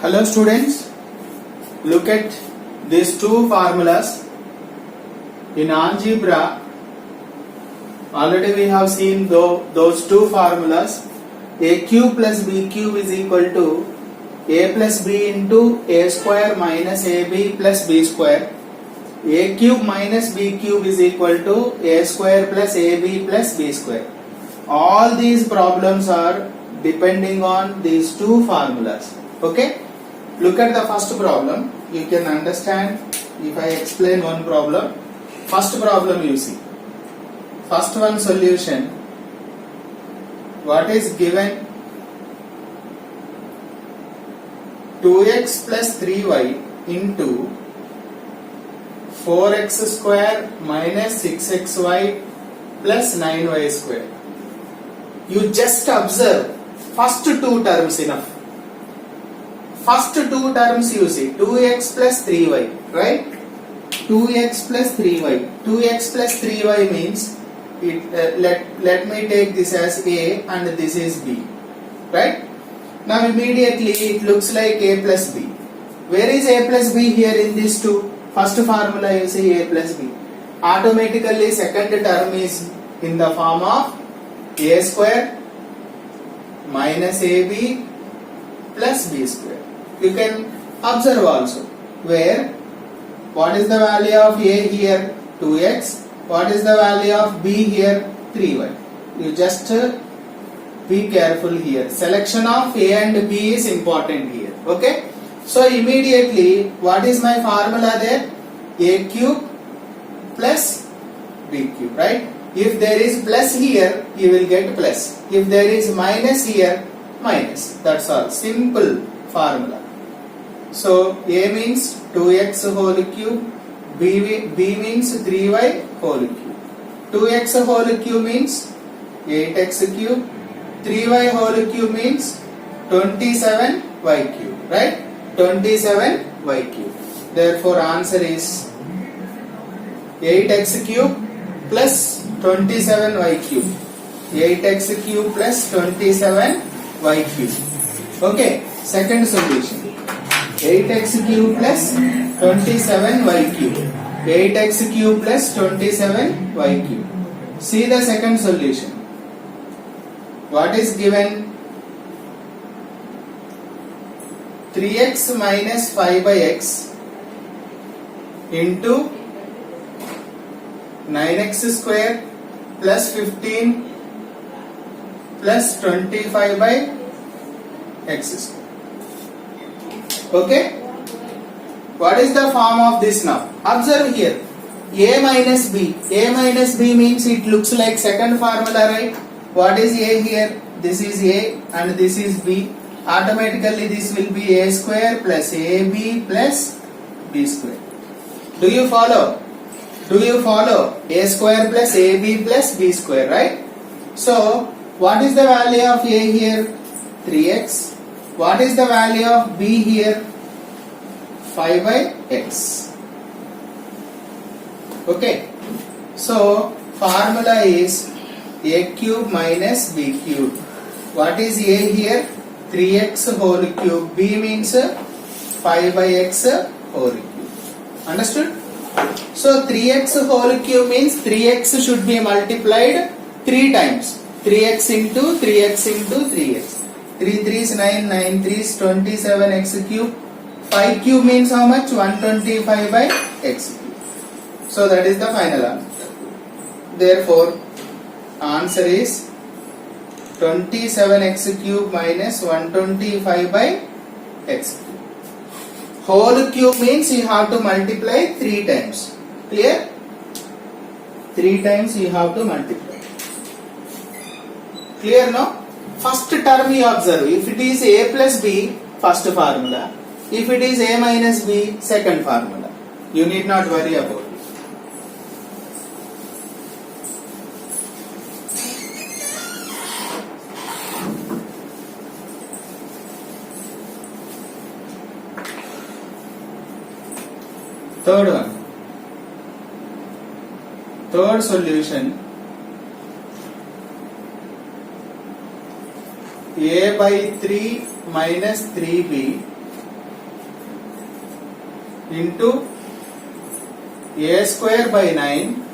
Hello students, look at these two formulas. In algebra, already we have seen those two formulas. A cube plus b cube is equal to a plus b into a square minus ab plus b square. A cube minus b cube is equal to a square plus ab plus b square. All these problems are depending on these two formulas. Okay? Look at the first problem. You can understand if I explain one problem. First problem you see. First one solution. What is given? 2x plus 3y into 4x square minus 6xy plus 9y square. You just observe first two terms enough. First two terms you see 2x plus 3y, right? 2x plus 3y. 2x plus 3y means let me take this as a and this is b, right? Now immediately it looks like a plus b. Where is a plus b here in these two? First formula you see a plus b. Automatically second term is in the form of a square minus ab plus b square. You can observe also where what is the value of a here 2x, what is the value of b here 3y. You just be careful here. Selection of a and b is important here. Okay. So immediately what is my formula there? A cube plus b cube, right? If there is plus here, you will get plus. If there is minus here, minus. That's all. Simple formula. So a means 2x whole cube, b means 3y whole cube. 2x whole cube means 8x cube, 3y whole cube means 27y cube, right? 27y cube. Therefore answer is 8x cube plus 27y cube. 8x cube plus 27y cube. Okay, second solution. 8x cube plus 27y cube. 8x cube plus 27y cube. See the second solution. What is given? 3x minus 5 by x into 9x square plus 15 plus 25 by x square. Okay? What is the form of this now? Observe here. A minus b. A minus b means it looks like second formula, right? What is a here? This is a and this is b. Automatically this will be a square plus ab plus b square. Do you follow? Do you follow? A square plus ab plus b square, right? So, what is the value of a here? 3x. What is the value of b here? 5 by x. Okay. So, formula is a cube minus b cube. What is a here? 3x whole cube. B means 5 by x whole cube. Understood? So 3x whole cube means 3x should be multiplied 3 times. 3x into 3x into 3x. 3 3s 9, 9 3s 27x cube. 5 cube means how much? 125 by x cube. So that is the final answer. Therefore, answer is 27x cube minus 125 by x cube. Whole cube means you have to multiply 3 times. Clear? 3 times you have to multiply. Clear now? First term you observe. If it is a plus b, first formula. If it is a minus b, second formula. You need not worry about it. Third one. Third solution. A by 3 minus 3b into a square by 9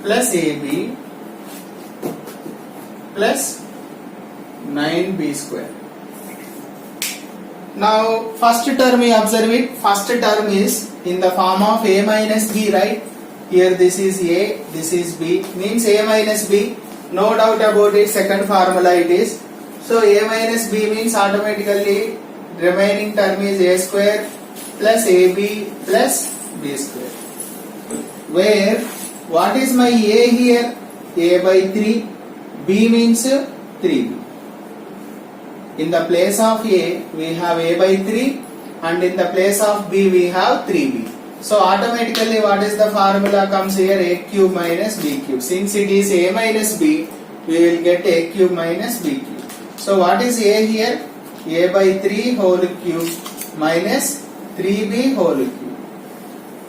plus ab plus 9b square. Now first term we observe it. First term is in the form of a minus b, right? Here this is a, this is b, means a minus b. No doubt about it, second formula it is. So a minus b means automatically remaining term is a square plus ab plus b square. Where what is my a here? A by 3, b means 3b. In the place of a we have a by 3 and in the place of b we have 3b. So automatically what is the formula comes here? A cube minus b cube. Since it is a minus b, we will get a cube minus b cube. So what is a here? A by 3 whole cube minus 3b whole cube.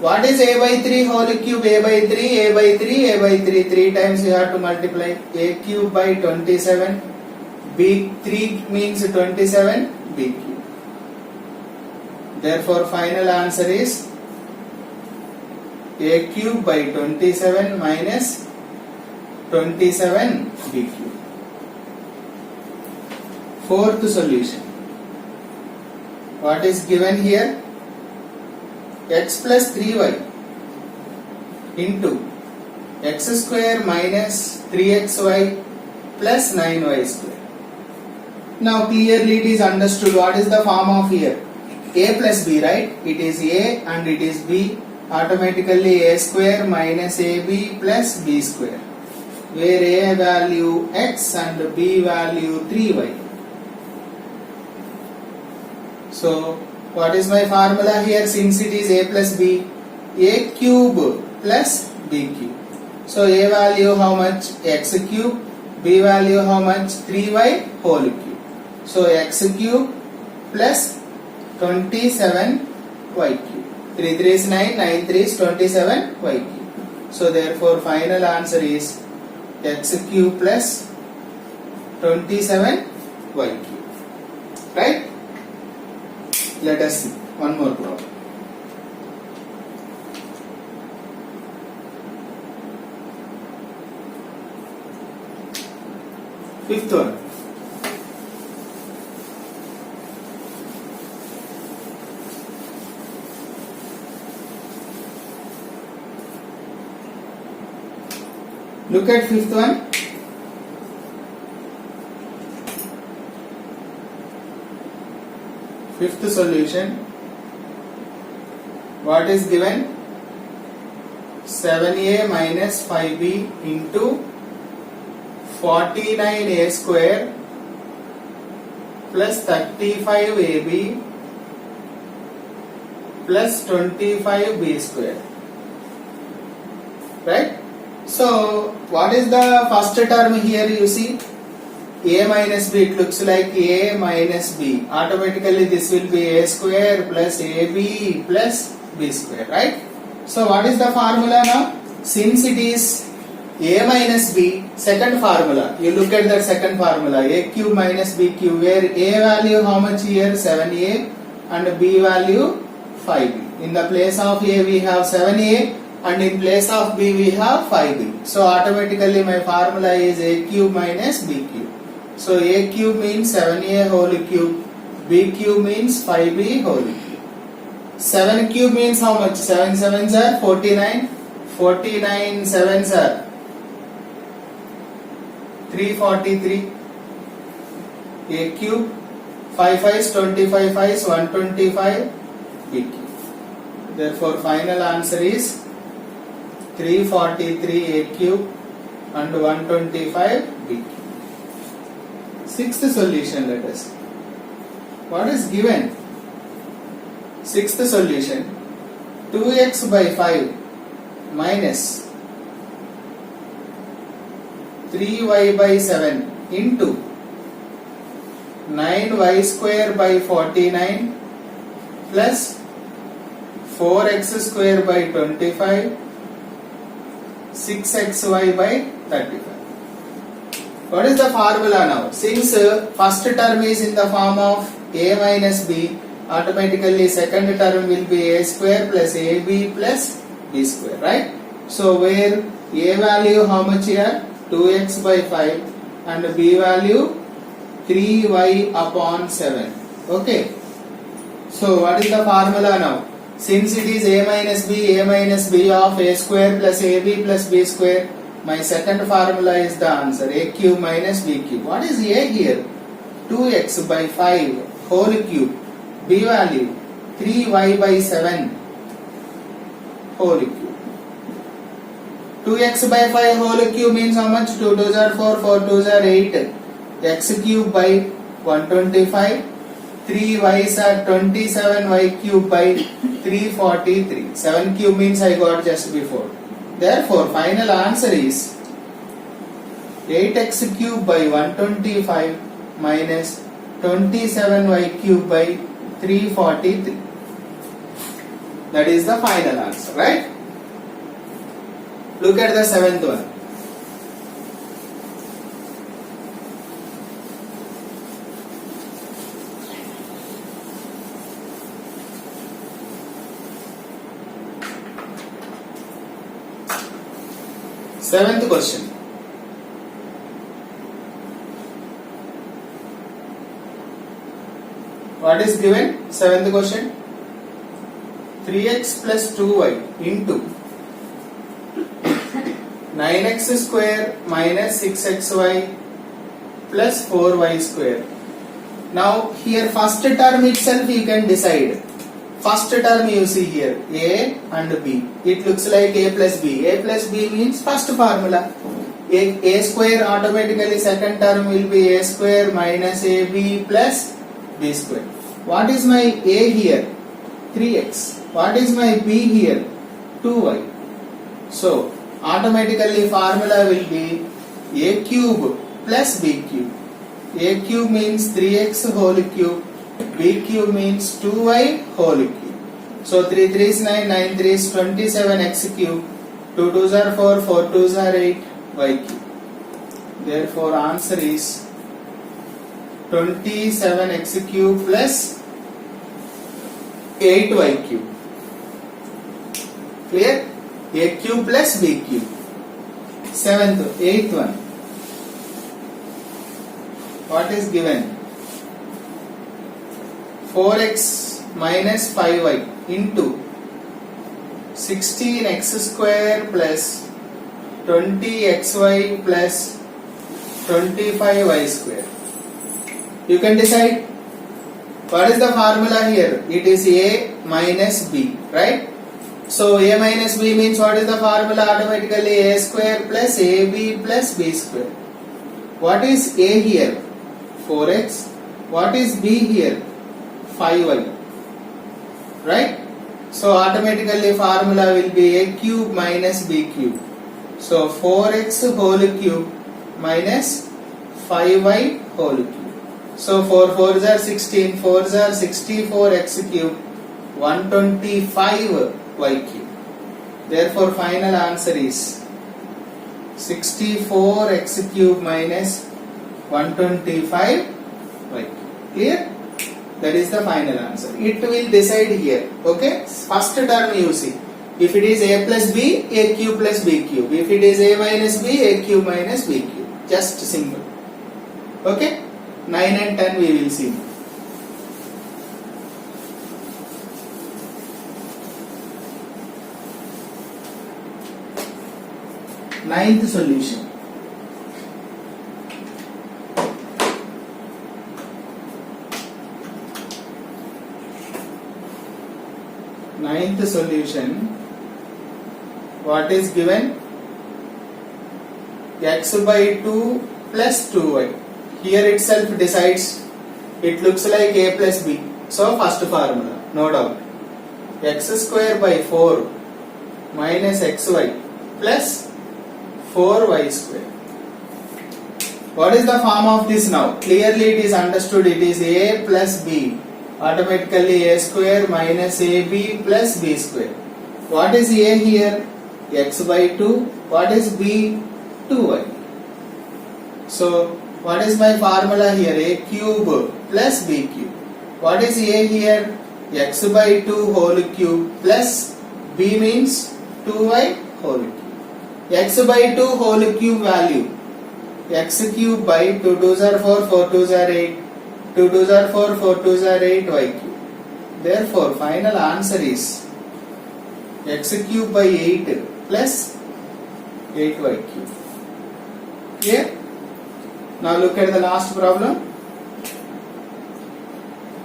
What is a by 3 whole cube? A by 3, a by 3, a by 3. 3 times you have to multiply. A cube by 27. B 3 means 27, b cube. Therefore final answer is a cube by 27 minus 27 b cube. Fourth solution. What is given here? X plus 3y into x square minus 3xy plus 9y square. Now clearly it is understood what is the form of here. A plus b, right? It is a and it is b. Automatically a square minus ab plus b square, where a value x and b value 3y. So what is my formula here? Since it is a plus b, a cube plus b cube. So a value how much? X cube. B value how much? 3y whole cube. So x cube plus 27y cube. 3 3 is 9, 9 3 is 27y cube. So therefore final answer is x cube plus 27y cube. Right? Let us see one more problem. Fifth one. Look at fifth one. Fifth solution. What is given? 7a minus 5b into 49a square plus 35ab plus 25b square. Right? So what is the first term here? You see a minus b, it looks like a minus b. Automatically this will be a square plus ab plus b square, right? So what is the formula now? Since it is a minus b, second formula, you look at that second formula, a cube minus b cube, where a value how much here? 7a and b value 5b. In the place of a we have 7a and in place of b we have 5b. So automatically my formula is a cube minus b cube. So a cube means 7a whole cube, b cube means 5b whole cube. 7 cube means how much? 7 sevens are 49, 49 sevens are 343. A cube, 5 5s, 25 5s, 125 b cube. Therefore final answer is 343 a cube and 125 b cube. Sixth solution, let us see. What is given? Sixth solution, 2x by 5 minus 3y by 7 into 9y square by 49 plus 4x square by 25, 6xy by 35. What is the formula now? Since first term is in the form of a minus b, automatically second term will be a square plus ab plus b square, right? So where a value how much here? 2x by 5 and b value 3y upon 7. Okay. So what is the formula now? Since it is a minus b of a square plus ab plus b square, my second formula is the answer, a cube minus b cube. What is a here? 2x by 5 whole cube, b value 3y by 7 whole cube. 2x by 5 whole cube means how much? 2 2s are 4, 4 2s are 8. X cube by 125. 3y's are 27y cube by 343. 7 cube means I got just before. Therefore, final answer is 8x cube by 125 minus 27y cube by 343. That is the final answer, right? Look at the seventh one. Seventh question. What is given? Seventh question. 3x plus 2y into 9x square minus 6xy plus 4y square. Now here first term itself you can decide. First term you see here a and b. It looks like a plus b. A plus b means first formula. A square automatically second term will be a square minus ab plus b square. What is my a here? 3x. What is my b here? 2y. So automatically formula will be a cube plus b cube. A cube means 3x whole cube. B cube means 2y whole cube. So 3 3s 9, 9 3s 27 x cube. 2 2s are 4, 4 2s are 8 y cube. Therefore answer is 27 x cube plus 8 y cube. Clear? A cube plus b cube. Eighth one. What is given? 4x minus 5y into 16x square plus 20xy plus 25y square. You can decide. What is the formula here? It is a minus b, right? So a minus b means what is the formula? Automatically a square plus ab plus b square. What is a here? 4x. What is b here? 5y, right? So automatically formula will be a cube minus b cube. So 4x whole cube minus 5y whole cube. So 4 4s are 16, 4s are 64 x cube, 125 y cube. Therefore final answer is 64 x cube minus 125 y cube. Clear? That is the final answer. It will decide here. Okay? First term you see. If it is a plus b, a cube plus b cube. If it is a minus b, a cube minus b cube. Just simple. Okay? 9 and 10 we will see. Ninth solution. Ninth solution. What is given? X by 2 plus 2y. Here itself decides. It looks like a plus b. So first formula, no doubt. X square by 4 minus xy plus 4y square. What is the form of this now? Clearly it is understood. It is a plus b. Automatically a square minus ab plus b square. What is a here? X by 2. What is b? 2y. So what is my formula here? A cube plus b cube. What is a here? X by 2 whole cube plus b means 2y whole cube. X by 2 whole cube value. X cube by 2 2s are 4, 4 2s are 8, 2 2s are 4, 4 2s are 8 y cube. Therefore, final answer is x cube by 8 plus 8y cube. Clear? Now look at the last problem.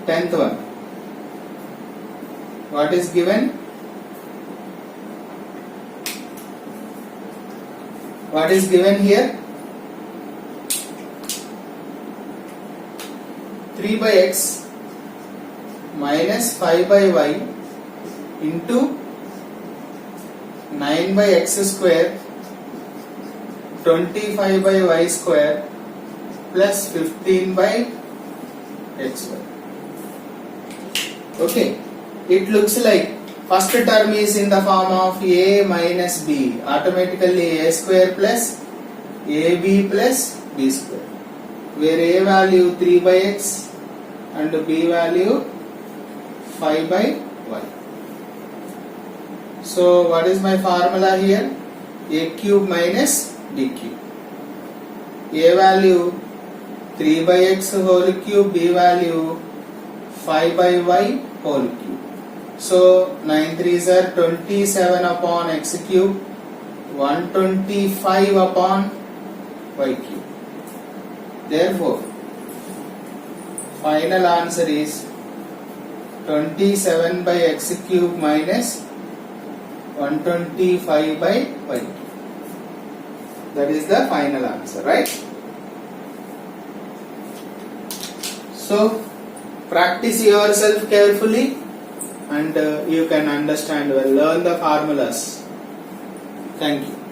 10th one. What is given? What is given here? 3 by x minus 5 by y into 9 by x square 25 by y square plus 15 by xy. Okay, it looks like first term is in the form of a minus b, automatically a square plus ab plus b square, where a value 3 by x and b value 5 by y. So what is my formula here? A cube minus b cube. A value 3 by x whole cube, b value 5 by y whole cube. So 9 3s are 27 upon x cube, 125 upon y cube. Therefore, final answer is 27 by x cube minus 125 by y cube. That is the final answer, right? So, practice yourself carefully and you can understand well. Learn the formulas. Thank you.